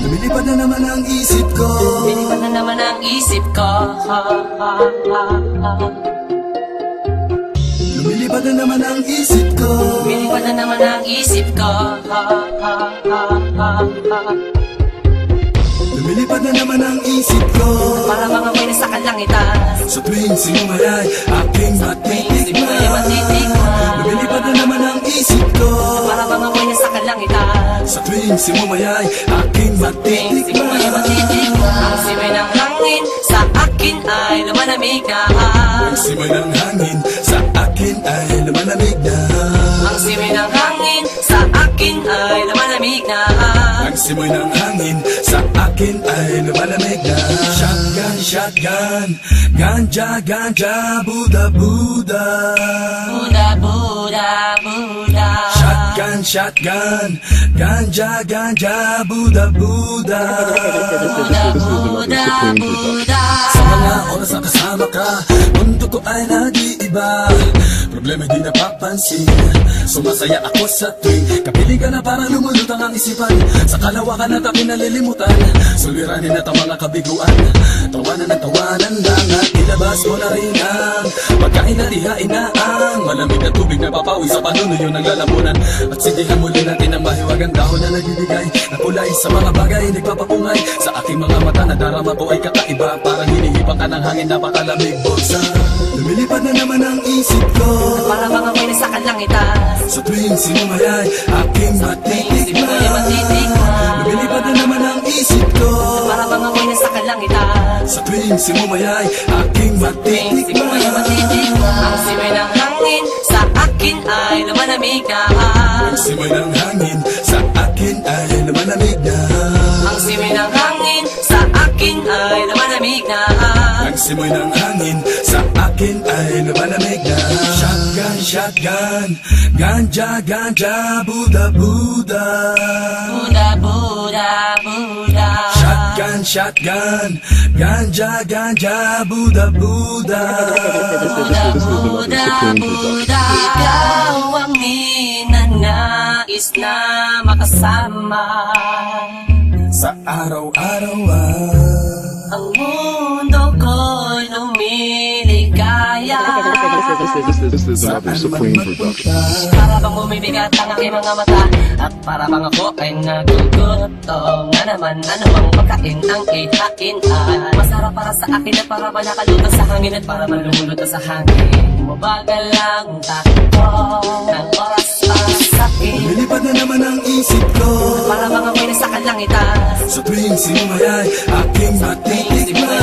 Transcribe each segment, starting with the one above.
Lumilipad na naman ang isip ko. Lumilipad na naman ang isip ko. Lumilipad na naman ang isip ko. Lumilipad na naman ang isip ko. Lumilipad na naman ang isip ko. Para mga amoy na sa kalangitan. Sa tuwing sinumayay aking matitikman. Lumilipad na naman ang isip ko. Para mga amoy na sa kalangitan. Sa tuwing sinumayay aking matitikman. Ang simoy ng hangin sa akin ay lumalamig na. Ang simoy ng hangin sa akin ay lumalamig na. Ang simoy ng hangin sa akin ay lumalamig na. Ang simoy ng hangin sa akin ay lumalamig na. Shotgun, shotgun, ganja, ganja, Buddha, Buddha. Buddha, Buddha, Buddha. Shotgun, shotgun, ganja, ganja, Buddha, Buddha. Buddha, Buddha, Buddha. Sa mga oras na kasama ka, mundo ko ay nag-iiba. Problema di napapansin. Sumasaya ako sa tuwing kapiling ka na parang lumulutang ang isipan. Sa kalawakan at aking nalilimutan, suliranin at ang mga kabiguan. Tawanan at tawanan lang at ilabas mo na rin ang pagkain at ihain na ang malamig na tubig na papawi sa panunuyo ng lalamunan. At sindihan muli natin ang mahiwagang dahon na nagbibigay na kulay sa mga bagay nagpapapungay. Sa aking mga mata na darama ko ay kakaiba. Parang hinihipang ka ng hangin, napakalamig bulsa. Lumilipad na naman ang isip ko. Para mga amoy na sa kalangitan. Sa tuwing sinumayay aking matitikman. Lumilipad na naman ang isip ko. Para mga amoy na sa kalangitan. Sa tuwing sinumayay aking matitikman. Ang simoy ng hangin sa akin ay lumalamig na. Ang simoy ng hangin sa akin ay lumalamig na. Ang simoy ng hangin sa akin ay lumalamig na. Ang simoy ng hangin sa akin ay lumalamig na. Shotgun, shotgun, ganja, ganja, Buddha, Buddha. Buddha, Buddha, Buddha. Shotgun, shotgun, ganja, ganja, Buddha, Buddha. Buddha, Buddha, Buddha. Ikaw ang ninanais na makasama. Sa araw-araw Ang mundo ko'y lumiligaya. This is another Supreme production. Para bang bumibigat ang aking mga mata, at para bang ako ay nagugutom na naman. Ano bang pagkain ang ihain ay masarap para sa akin, at para ba nakalutang sa hangin, at para man lumulutang sa hangin. Mabagal lang takbo ng oras para sa akin. lumilipad na naman ang isip ko. Para bang amoy na sa kalangitan. Sa tuwing sinumayay aking matitikman.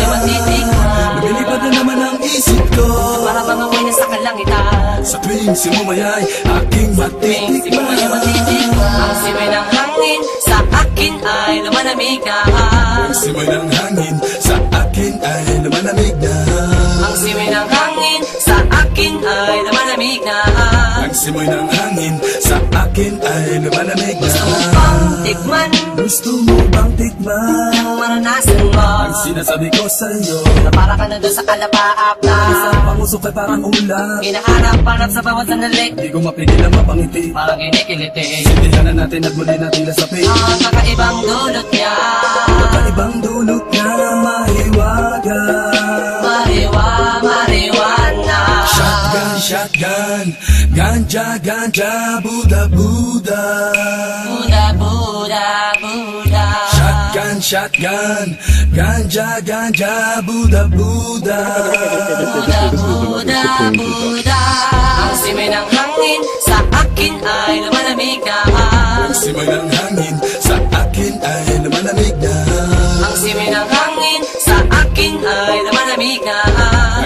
Lumilipad na naman ang isip ko. Para bang amoy na sa kalangitan. Sa tuwing sinumayay aking matitikman. Ang simoy ng hangin sa akin ay lumalamig na. Ang simoy ng hangin sa akin ay lumalamig na. Ang simoy ng hangin sa akin ay lumalamig na. Ang simoy ng hangin sa akin ay lumalamig na. Gusto mo bang tikman Gusto mo bang tikman ang maranasan mo? ang sinasabi ko sa'yo? Na para ka na doon sa kalapaap na Isang pangusok ay parang ulan. hinaharap-harap sa bawat sandali. Di ko mapigil ang mapangiti. Parang kinikiliti. Sindihan na natin at muli na tila sa pig. Ang kakaibang dulot niya. Kakaibang dulot niya mahiwaga. Mariwana. Shotgun, shotgun, ganja, ganja, Buddha, Buddha. Buddha, Buddha, Buddha. Shotgun, shotgun, ganja, ganja, Buddha, Buddha. Buddha, Buddha, Buddha. Ang simoy ng hangin sa akin ay lumalamig na. Ang simoy ng hangin sa akin ay lumalamig na. Ang simoy ng hangin sa akin ay lumalamig na.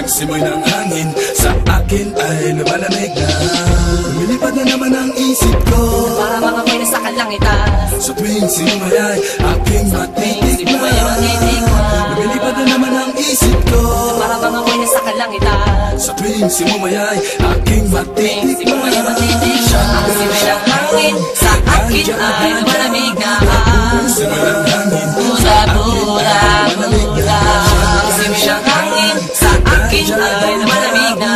Ang simoy ng hangin sa akin ay lumalamig na. Lumilipad na naman ang isip ko. Para mga amoy na sa kalangitan. Sa tuwing sinumayay aking matitikman. Lumilipad na naman ang isip ko. Para mga amoy na sa kalangitan. langita. Sa tuwing simumayay aking Siguro ay matitikman. matitikman. Ang simoy ng hangin sa akin ay malamig na. Simoy ng hangin Buda, buda, buda. Ang simoy ng hangin sa akin ay malamig na.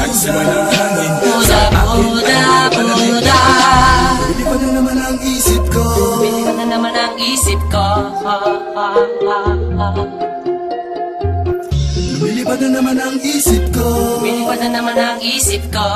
ang simoy ng hangin Buda, buda, buda. lumilipad na naman ang isip ko. Bili na naman ang isip ko. Lumilipad na naman ang isip ko. Bili na naman ang isip ko.